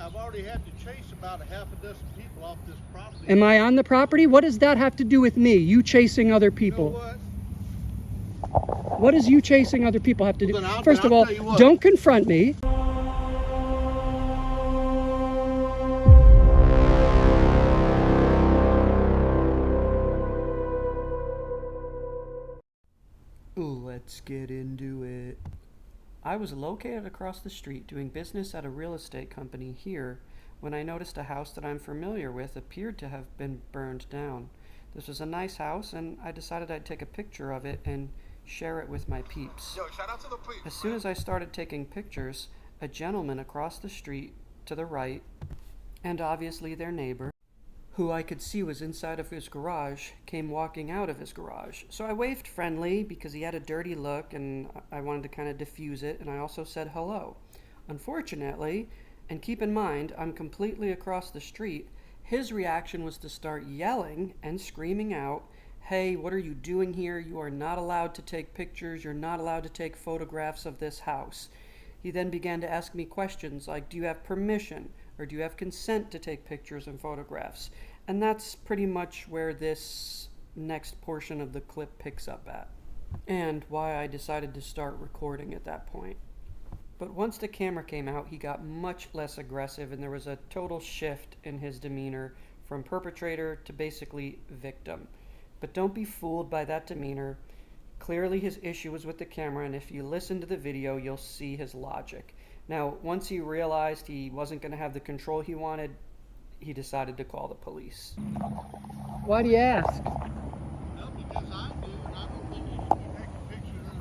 I've already had to chase about a half a dozen people off this property. Am I on the property? What does that have to do with me? You chasing other people? You know what? What does you chasing other people have to do? Well, First of all, don't confront me. Let's get into it. I was located across the street doing business at a real estate company here when I noticed a house that I'm familiar with appeared to have been burned down. This was a nice house, and I decided I'd take a picture of it and share it with my peeps. Yo, shout out to the police. As soon as I started taking pictures, a gentleman across the street to the right, and obviously their neighbor, who I could see was inside of his garage, came walking out of his garage. So I waved friendly because he had a dirty look and I wanted to kind of diffuse it, and I also said hello. Unfortunately, and keep in mind, I'm completely across the street, his reaction was to start yelling and screaming out, "Hey, what are you doing here? You are not allowed to take pictures. You're not allowed to take photographs of this house." He then began to ask me questions like, "Do you have permission? Or do you have consent to take pictures and photographs?" And that's pretty much where this next portion of the clip picks up at, and why I decided to start recording at that point. But once the camera came out, he got much less aggressive, and there was a total shift in his demeanor from perpetrator to basically victim. But don't be fooled by that demeanor. Clearly his issue was with the camera, and if you listen to the video, you'll see his logic. Now, once he realized he wasn't going to have the control he wanted, he decided to call the police. Why do you ask? No, because I do, and I don't think you should be taking pictures of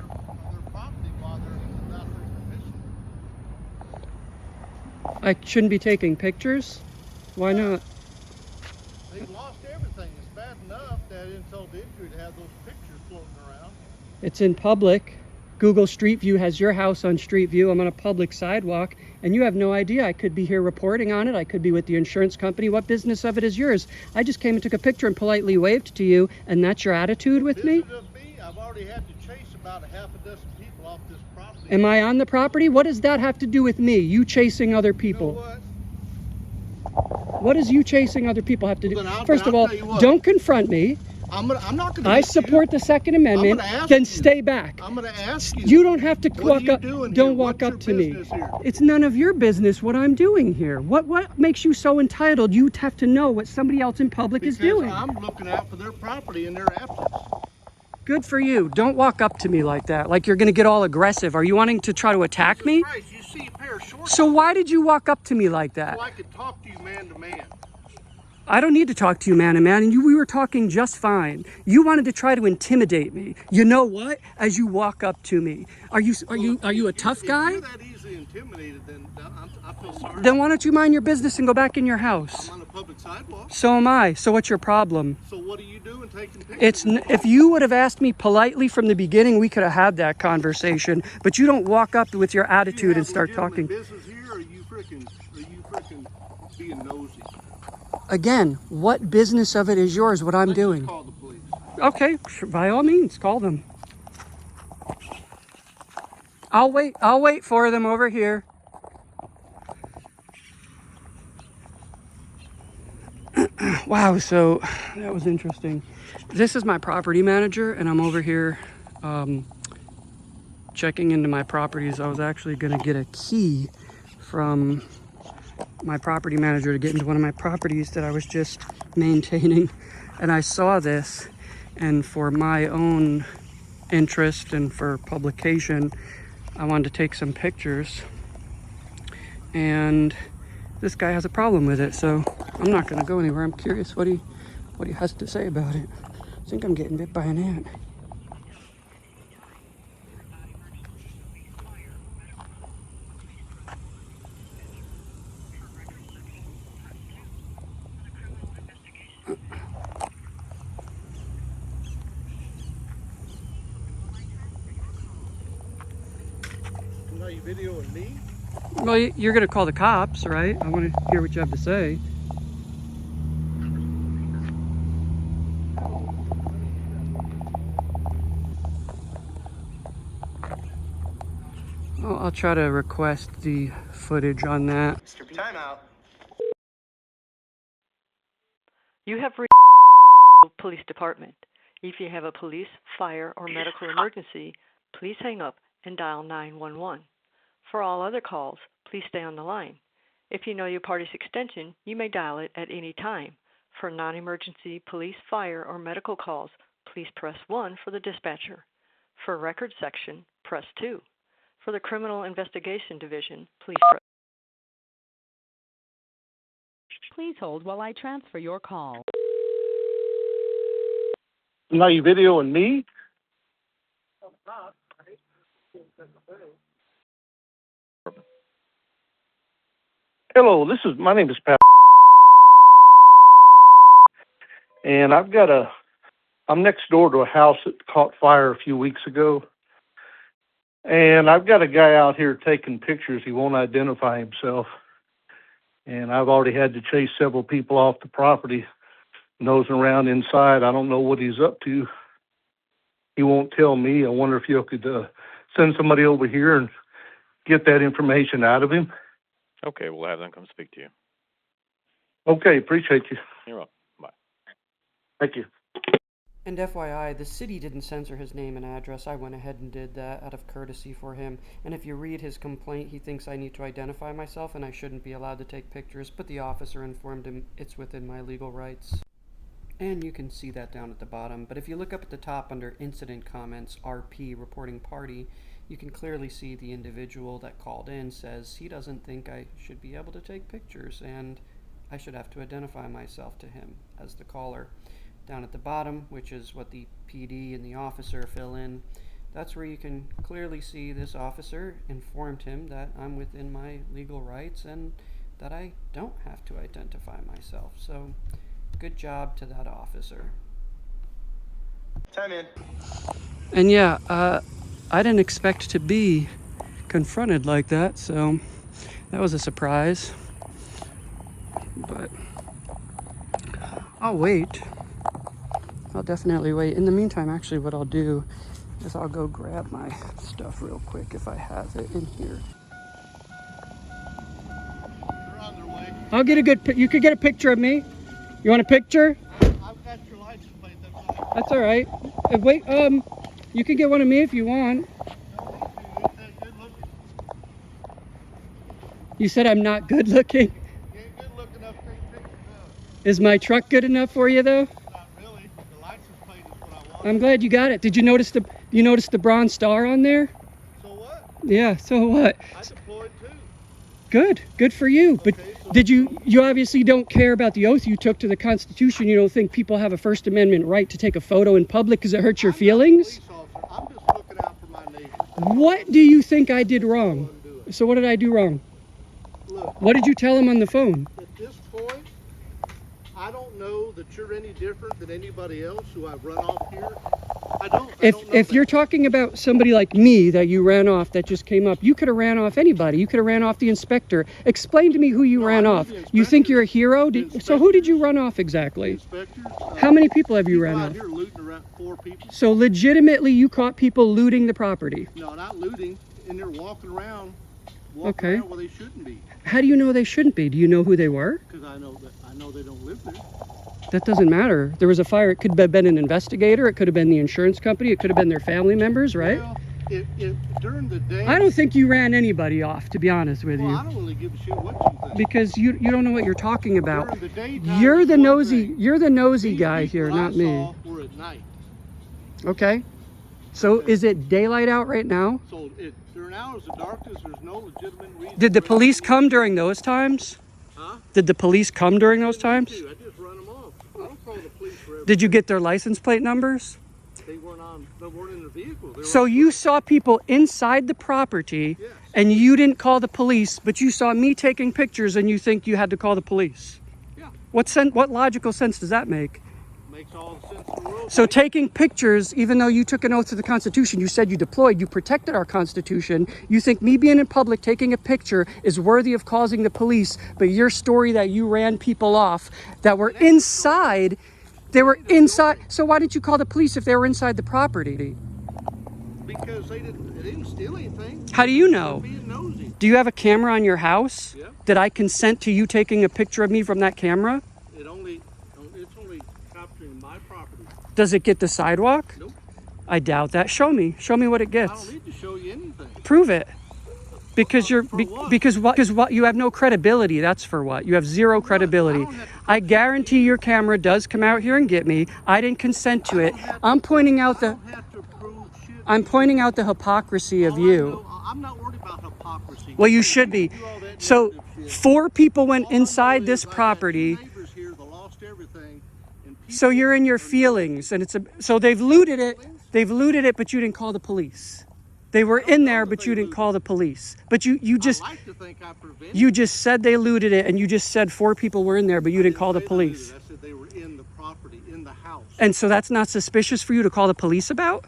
their property while they're without their permission. I shouldn't be taking pictures? Why not? They've lost everything. It's bad enough that insult to injury to have those pictures floating around. It's in public. Google Street View has your house on Street View. I'm on a public sidewalk, and you have no idea. I could be here reporting on it. I could be with the insurance company. What business of it is yours? I just came and took a picture and politely waved to you, and that's your attitude with me? I've already had to chase about a half a dozen people off this property. Am I on the property? What does that have to do with me? You chasing other people? You know what? What does you chasing other people have to do? Well, First of all, don't confront me. I'm not going to. I support the Second Amendment. Then stay back. I'm going to ask you. You don't have to walk up. Don't walk What's up to your me. business here? It's none of your business what I'm doing here. What makes you so entitled? You have to know what somebody else in public is doing. I'm looking out for their property and their efforts. Good for you. Don't walk up to me like that, like you're going to get all aggressive. Are you wanting to try to attack me? Christ, you see a pair of shorts. So why did you walk up to me like that? So I could talk to you man to man. I don't need to talk to you man to man, and we were talking just fine. You wanted to try to intimidate me. You know what? As you walk up to me, are you a tough guy? If you're that easily intimidated, then I feel sorry. Then why don't you mind your business and go back in your house? I'm on a public sidewalk. So am I. So what's your problem? So what are you doing taking pictures? If you would have asked me politely from the beginning, we could have had that conversation. But you don't walk up with your attitude and start talking. Business here, or are you freaking being nosy? Again, what business of it is yours, what I'm doing? Just call the police. Okay, sure, by all means, call them. I'll wait for them over here. Wow, so that was interesting. This is my property manager, and I'm over here checking into my properties. I was actually gonna get a key from my property manager to get into one of my properties that I was just maintaining, and I saw this, and for my own interest and for publication, I wanted to take some pictures, and this guy has a problem with it, so I'm not going to go anywhere. I'm curious what he has to say about it. I think I'm getting bit by an ant. Are you videoing me? Well, you're going to call the cops, right? I want to hear what you have to say. I'll try to request the footage on that. Time out. You have reached the police department. If you have a police, fire, or medical emergency, please hang up and dial 911. For all other calls, please stay on the line. If you know your party's extension, you may dial it at any time. For non-emergency police, fire, or medical calls, please press 1 for the dispatcher. For records section, press 2. For the criminal investigation division, please press. Please hold while I transfer your call. Now you videoing me? Hello, my name is Pat, and I'm next door to a house that caught fire a few weeks ago, and I've got a guy out here taking pictures. He won't identify himself, and I've already had to chase several people off the property, nosing around inside. I don't know what he's up to. He won't tell me. I wonder if you could send somebody over here and get that information out of him. Okay, we'll have them come speak to you. Okay, appreciate you. You're welcome. Bye. Thank you. And FYI, the city didn't censor his name and address. I went ahead and did that out of courtesy for him. And if you read his complaint, he thinks I need to identify myself and I shouldn't be allowed to take pictures, but the officer informed him it's within my legal rights. And you can see that down at the bottom. But if you look up at the top under incident comments, RP, reporting party, you can clearly see the individual that called in says he doesn't think I should be able to take pictures and I should have to identify myself to him as the caller. Down at the bottom, which is what the PD and the officer fill in, that's where you can clearly see this officer informed him that I'm within my legal rights and that I don't have to identify myself. So, good job to that officer. Time in. And yeah, I didn't expect to be confronted like that, so that was a surprise. But I'll wait. I'll definitely wait. In the meantime, actually, what I'll do is I'll go grab my stuff real quick if I have it in here. They're on their way. I'll get a good. You could get a picture of me. You want a picture? I've got your license plate. That's all right. Wait. You can get one of me if you want. Good looking. You said I'm not good looking. You ain't good looking enough to take pictures of. Is my truck good enough for you though? Not really. The license plate is what I want. I'm glad you got it. Did you notice the bronze star on there? So what? Yeah, so what? I deployed too. Good for you. But Okay, so did you obviously don't care about the oath you took to the Constitution. You don't think people have a First Amendment right to take a photo in public because it hurts your feelings? I'm not a police officer. I'm just looking out for my neighbors. What do you think I did wrong? Undo it. So what did I do wrong? Look, What did you tell him on the phone? at this point, I don't know that you're any different than anybody else who I've run off here. I don't know If that. you're talking about somebody like me that you ran off that just came up, you could have ran off anybody. You could have ran off the inspector. Explain to me who you No, ran I know off. the You think inspectors. you're a hero? The So who did you inspectors. run off exactly? Inspectors. How many people have you ran out off? here looting around 4 people. So legitimately you caught people looting the property. No, not looting. And they're walking around Okay. where they shouldn't be. How do you know they shouldn't be? Do you know who they were? Because I know they don't live there. That doesn't matter. There was a fire. It could have been an investigator. It could have been the insurance company. It could have been their family members, right? Well, if during the day. I don't think you ran anybody off, to be honest with Well, you. I don't really give a shit what you think. Because you don't know what you're talking about. During the daytime, You're it's the one nosy. thing. You're the nosy These guy people here, I not me. saw were at night. Okay. So Okay. is it daylight out right now? So during hours of darkness, there's no legitimate reason. Did the for police anyone- come during those times? Huh? Did the police come during those times? I just run them off. I don't call the police for everything. Did you get their license plate numbers? They weren't in the vehicle. They were So on you foot. saw people inside the property Yes. and you didn't call the police, but you saw me taking pictures and you think you had to call the police. Yeah. What logical sense does that make? Makes all the sense in the world. So taking pictures, even though you took an oath to the Constitution, you said you deployed, you protected our Constitution, you think me being in public taking a picture is worthy of causing the police, but your story that you ran people off that were inside, they were inside. So why didn't you call the police if they were inside the property? Because they didn't steal anything. How do you know? They're being nosy. Do you have a camera on your house? Yeah. Did I consent to you taking a picture of me from that camera? It's only capturing my property. Does it get the sidewalk? Nope. I doubt that. Show me what it I gets. don't need to show you anything. Prove it. Because For what? because what you have no credibility. That's for what. You have zero credibility. I guarantee your camera does come out here and get me. I didn't consent to it. I'm pointing out I don't have to prove shit. I'm pointing out the hypocrisy of you. I'm not worried about hypocrisy. Well, you should be. Do all that So negative shit. 4 people went All I know inside this is I got property. 2 neighbors here that lost everything, and So people you're in your are feelings, and so they've looted it. They've looted it, but you didn't call the police. They were in there, but you didn't call the police. But you just I like to think I prevented. you just said they looted it, and you just said 4 people were in there, but you didn't call the say they looted police. it. I said they were in the property, in the house. And so that's not suspicious for you to call the police about?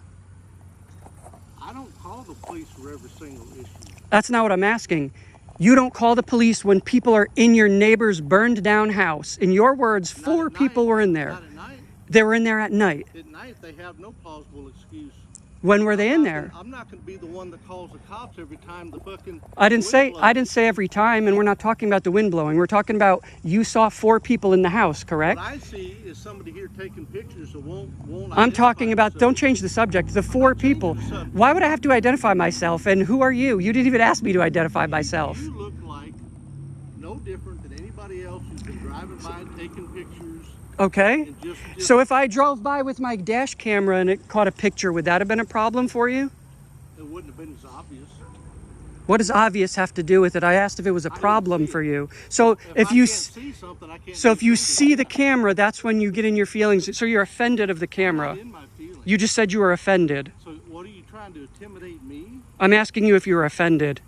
I don't call the police for every single issue. That's not what I'm asking. You don't call the police when people are in your neighbor's burned down house. In your words, Not 4 at people night. were in there. Not at night. They were in there at night. At night, they have no plausible excuse. When were they in there? I'm not going to be the one that calls the cops every time the fucking. I didn't wind say every time, and we're not talking about the wind blowing. We're talking about you saw 4 people in the house, correct? What I see is somebody here taking pictures that won't. I'm talking about, don't change the subject, the 4 people. Why would I have to identify myself, and who are you? You didn't even ask me to identify myself. You look like no different than anybody else who's been driving by and taking pictures. Okay? And just So if I drove by with my dash camera and it caught a picture, would that have been a problem for you? it wouldn't have been as obvious. What does obvious have to do with it? I asked if it was a didn't problem see for it. you. So if I you can't see something, I can't. so do if you something. see the camera, that's when you get in your feelings. So you're offended of the I'm camera. not in my feelings. You just said you were offended. So what are you trying to intimidate me? I'm asking you if you were offended.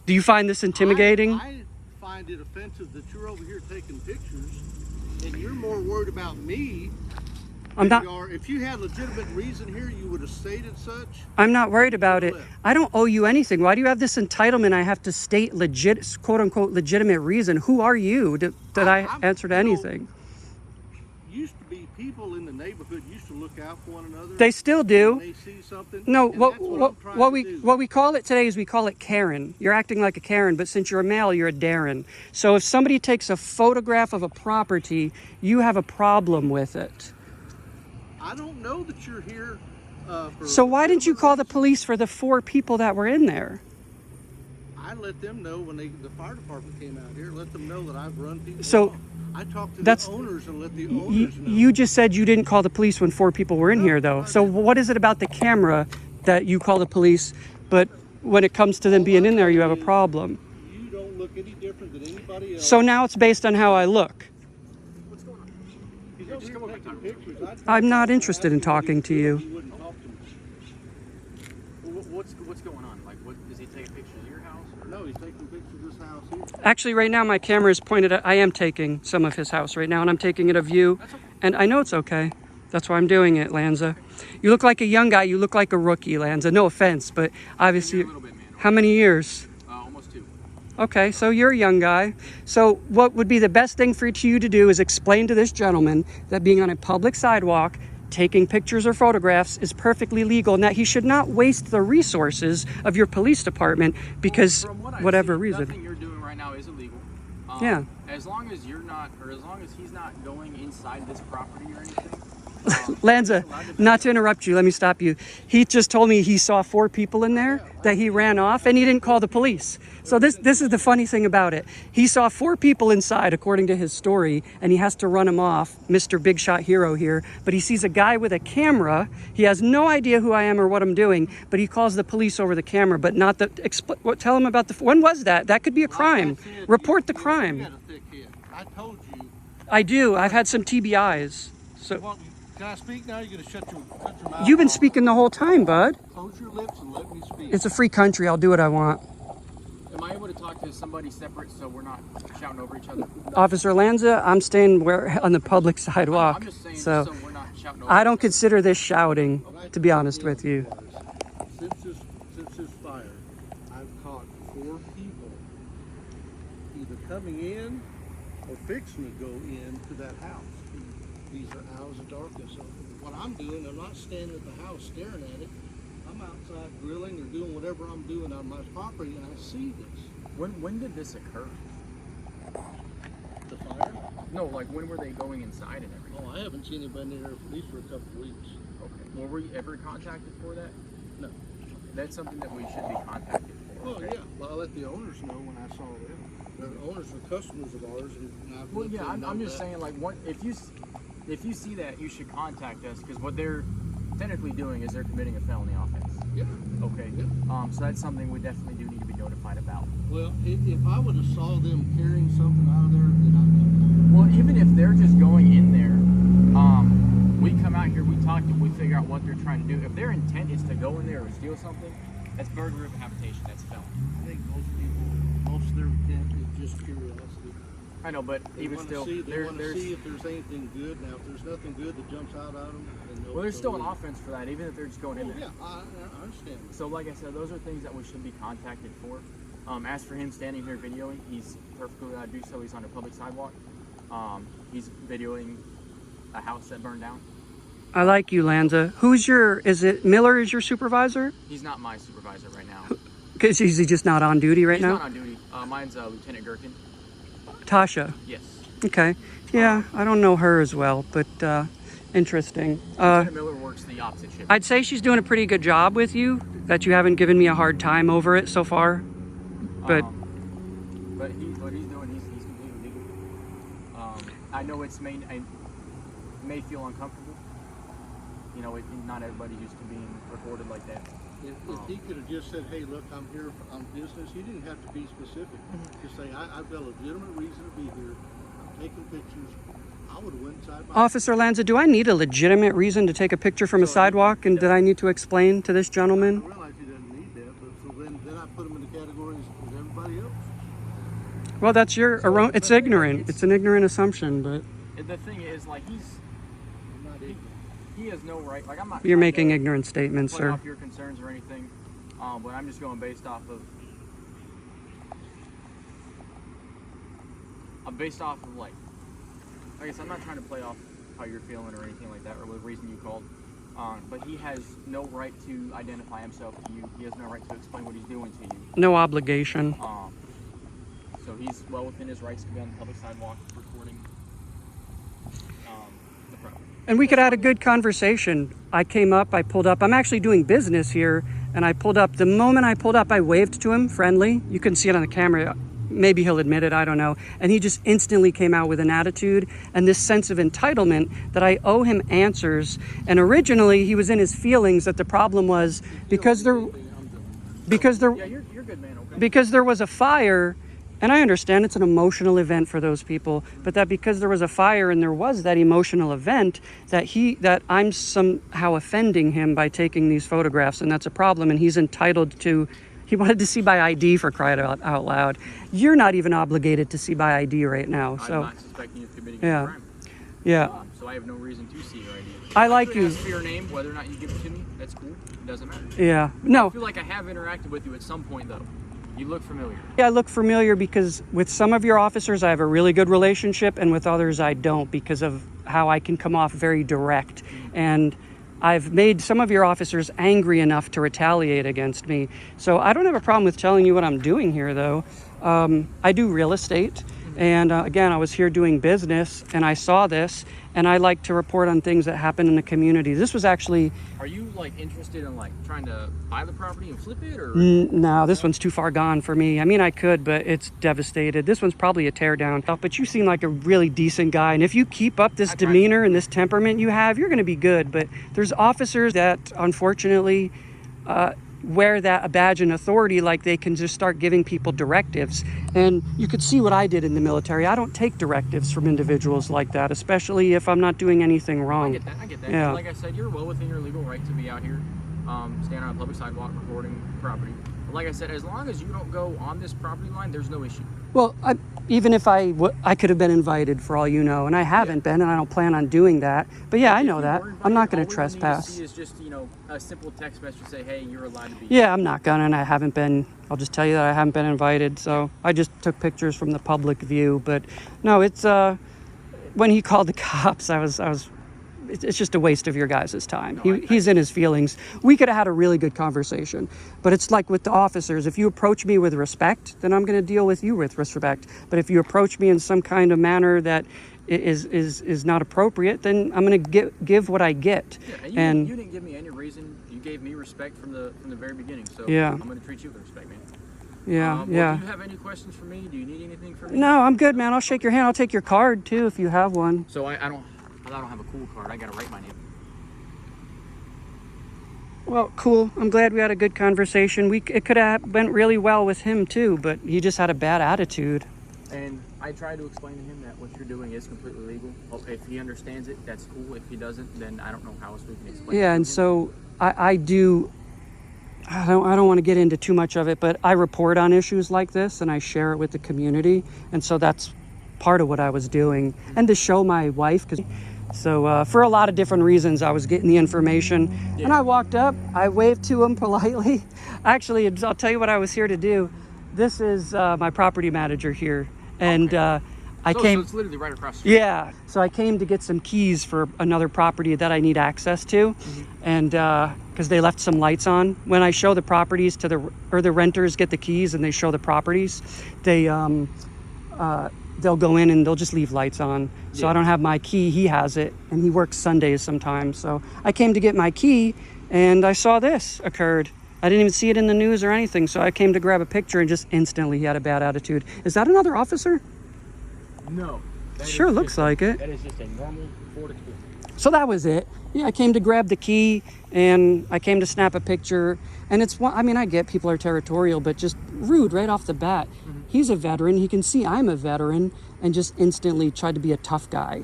Do you find this intimidating? I find it offensive that you're over here taking pictures, and you're more worried about me. I'm than not. you are. If you had legitimate reason here, you would have stated such. I'm not worried about it. I don't owe you anything. Why do you have this entitlement? I have to state legit, quote unquote, legitimate reason. Who are you? Did I I'm- answer to you know, anything? Used to be people in the neighborhood used to look out for one another. They still when do. they see something. No, and that's what I'm trying to do. what we call it today is we call it Karen. You're acting like a Karen, but since you're a male, you're a Darren. So if somebody takes a photograph of a property, you have a problem with it. I don't know that you're here. For So why didn't you legitimate call the reasons. police for the 4 people that were in there? I let them know when the fire department came out here. Let them know that I've run people So, off. I talked to that's- the owners and let the You, owners know. you just said you didn't call the police when 4 people were in No, here, though. I So didn't. what is it about the camera that you call the police, but when it comes to them being in there, you have a problem? You don't look any different than anybody else. So now it's based on how I look. He's over here taking pictures. I told I'm him not I interested in asked him what he talking to did, you. He wouldn't talk to me. What's going on? Like, what is he taking pictures of your house? No, he's taking pictures of this house here. Actually, right now my camera is pointed at, I am taking some of his house right now, and I'm taking it of you. And I know it's okay. That's why I'm doing it, Lanza. You look like a young guy. You look like a rookie, Lanza. No offense, but obviously, A little bit, man. how many years? Almost 2. Okay, so you're a young guy. So what would be the best thing for you to do is explain to this gentleman that being on a public sidewalk, taking pictures or photographs is perfectly legal, and that he should not waste the resources of your police department because From what I've whatever seen, reason. nothing you're doing right now is illegal. Yeah. As long as you're not, or as long as he's not going inside this property or anything. Lanza, not to interrupt you, let me stop you. He just told me he saw 4 people in there, that he ran off, and he didn't call the police. So this is the funny thing about it. He saw 4 people inside, according to his story, and he has to run them off, Mr. Big Shot Hero here. But he sees a guy with a camera. He has no idea who I am or what I'm doing, but he calls the police over the camera, but not the... tell him about the... When was that? That could be a crime. Report the You crime. got a thick head. I told you. I do. I've had some TBIs. So Well, can I speak now? You're going to shut your mouth. you've been off? speaking the whole time, bud. Close your lips and let me speak. It's a free country. I'll do what I want. Am I able to talk to somebody separate so we're not shouting over each other? Officer Lanza, I'm staying on the public sidewalk. I'm just saying, So so we're not shouting over I don't consider this shouting, to be honest with you. Since this fire, I've caught 4 people either coming in or fixing to go into that house. These are hours of darkness. So what I'm doing, I'm not standing at the house staring at it. I'm I'm outside grilling or doing whatever I'm doing on my property, and I see this. When did this occur? The fire? No, like when were they going inside and everything? Oh, I haven't seen anybody there at least for a couple of weeks. Okay. Well, were you ever contacted for that? No. That's something that we should be contacted for. Well, okay? yeah. Well, I let the owners know when I saw them. The owners were customers of ours, and I've Well, let yeah, them I'm know just that. saying, like, if you see that, you should contact us, because what they're technically doing is they're committing a felony offense. Yeah. Okay. Yeah. So that's something we definitely do need to be notified about. Well, if I would have saw them carrying something out of there, then I'd know. Well, even if they're just going in there, we come out here, we talk to them, we figure out what they're trying to do. If their intent is to go in there or steal something, that's burglary of habitation. That's felony. I think most of their intent is just curiosity. I know, but They even wanna still, see, they want to there's see if there's anything good. Now, if there's nothing good that jumps out at them, then they'll well, there's still an leave. offense for that, even if they're just going in Oh, there. yeah, I understand. So, like I said, those are things that we should be contacted for. As for him standing here videoing, he's perfectly allowed to do so. He's on a public sidewalk. He's videoing a house that burned down. I like you, Lanza. Is it Miller is your supervisor? He's not my supervisor right now. Because is he just not on duty right He's now? not on duty. Mine's Lieutenant Gherkin. Tasha. Yes. Okay. Yeah, I don't know her as well, but interesting. Lieutenant Miller works the opposite shift. I'd say she's doing a pretty good job with you, that you haven't given me a hard time over it so far. But But what he's doing, he's completely legal. I know I may feel uncomfortable. You know, not everybody's used to being recorded like that. If he could have just said, hey, look, I'm here on business, he didn't have to be specific. Just say, I've got a legitimate reason to be here. I'm taking pictures. I would have went inside my Officer Lanza, do I need a legitimate reason to take a picture from a sidewalk? And did I need to explain to this I gentleman? realize he doesn't need that, but so then I put him in the categories as everybody else. Well, that's it's ignorant. It's an ignorant assumption, but The thing is, like, I'm not ignorant. he has no right. Like, I'm not. you're trying making to ignorant statements, play sir. off your concerns or anything, but I'm just going based off of. I'm based off of like I guess I'm not trying to play off how you're feeling or anything like that, or the reason you called. But he has no right to identify himself to you. He has no right to explain what he's doing to you. No obligation. So he's well within his rights to be on the public sidewalk recording the property. And we could have a good conversation. I came up, I pulled up. I'm actually doing business here, and I pulled up. The moment I pulled up, I waved to him, friendly. You couldn't see it on the camera. Maybe he'll admit it, I don't know. And he just instantly came out with an attitude and this sense of entitlement that I owe him answers. And originally, he was in his feelings that the problem was because there Yeah, you're good, man. Okay. because there was a fire. And I understand it's an emotional event for those people, but that because there was a fire and there was that emotional event, that I'm somehow offending him by taking these photographs, and that's a problem. And he's entitled to. He wanted to see by ID, for crying out loud. You're not even obligated to see by ID right now. So I'm not suspecting you of committing yeah, a crime. yeah. So I have no reason to see your ID. I like you. Ask for your name, whether or not you give it to me. That's cool. It doesn't matter. Yeah. No. I feel like I have interacted with you at some point, though. You look familiar. Yeah, I look familiar because with some of your officers, I have a really good relationship, and with others, I don't because of how I can come off very direct. And I've made some of your officers angry enough to retaliate against me. So I don't have a problem with telling you what I'm doing here, though. I do real estate. And again, I was here doing business, and I saw this, and I like to report on things that happen in the community. This was actually... Are you, like, interested in, like, trying to buy the property and flip it, or...? No, this one's too far gone for me. I mean, I could, but it's devastated. This one's probably a tear down. But you seem like a really decent guy, and if you keep up this demeanor and this temperament you have, you're going to be good. But there's officers that, unfortunately... wear a badge in authority, like they can just start giving people directives. And you could see what I did in the military. I don't take directives from individuals like that, especially if I'm not doing anything wrong. I get that. Yeah. Like I said, you're well within your legal right to be out here, standing on a public sidewalk recording property. But like I said, as long as you don't go on this property line, there's no issue. Well, even if I could have been invited for all you know, and I haven't been, and I don't plan on doing that. But yeah, I know that. I'm not going to trespass. All we need to see is just, a simple text message to say, hey, you're allowed to be. Yeah, I'm not gonna, and I haven't been. I'll just tell you that I haven't been invited. So I just took pictures from the public view. But no, it's when he called the cops, I was it's just a waste of your guys' time. No, He's in his feelings. We could have had a really good conversation, but it's like with the officers. If you approach me with respect, then I'm going to deal with you with respect. But if you approach me in some kind of manner that is not appropriate, then I'm going to give what I get. Yeah, and you didn't give me any reason. You gave me respect from the very beginning. So Yeah. I'm going to treat you with respect, man. Yeah, Well, yeah. do you have any questions for me? Do you need anything from me? No, I'm good, man. I'll shake your hand. I'll take your card too if you have one. So I don't have a cool card. I got to write my name. Well, cool. I'm glad we had a good conversation. It could have went really well with him too, but he just had a bad attitude. And I tried to explain to him that what you're doing is completely legal. If he understands it, that's cool. If he doesn't, then I don't know how else we can explain it. Yeah, to and him. so I don't want to get into too much of it, but I report on issues like this and I share it with the community, and so that's part of what I was doing, and to show my wife, for a lot of different reasons I was getting the information. And I walked up, I waved to him politely. Actually, I'll tell you what I was here to do. This is my property manager here, and I came. So it's literally right across the street. Yeah, so I came to get some keys for another property that I need access to, and because they left some lights on. When I show the properties to the renters get the keys and they show the properties, they'll go in and they'll just leave lights on. So I don't have my key. He has it, and he works Sundays sometimes. So I came to get my key, and I saw this occurred. I didn't even see it in the news or anything, so I came to grab a picture, and just instantly he had a bad attitude. Is that another officer? No. Sure looks like it. That is just a normal Ford Explorer. So that was it. Yeah, I came to grab the key, and I came to snap a picture. And I get people are territorial, but just rude right off the bat. He's a veteran. He can see I'm a veteran, and just instantly tried to be a tough guy.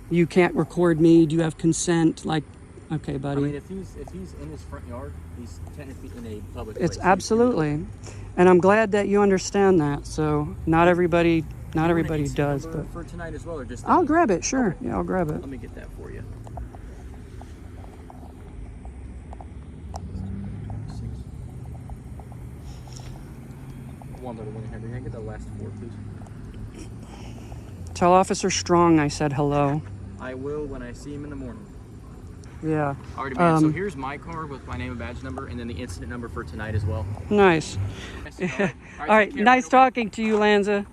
You can't record me. Do you have consent? Like, okay, buddy. I mean, if he's in his front yard, he's technically in a public It's place. absolutely. And I'm glad that you understand that. So not everybody Do you want an instant does, number but for tonight as well, or just I'll grab it. Sure. Yeah, I'll grab it. Let me get that for you. Can I get the last four, please? Tell Officer Strong I said hello. I will when I see him in the morning. Yeah. Alrighty, man. So here's my card with my name and badge number, and then the incident number for tonight as well. Nice. All right, All right. take care, Nice man. talking to you, Lanza.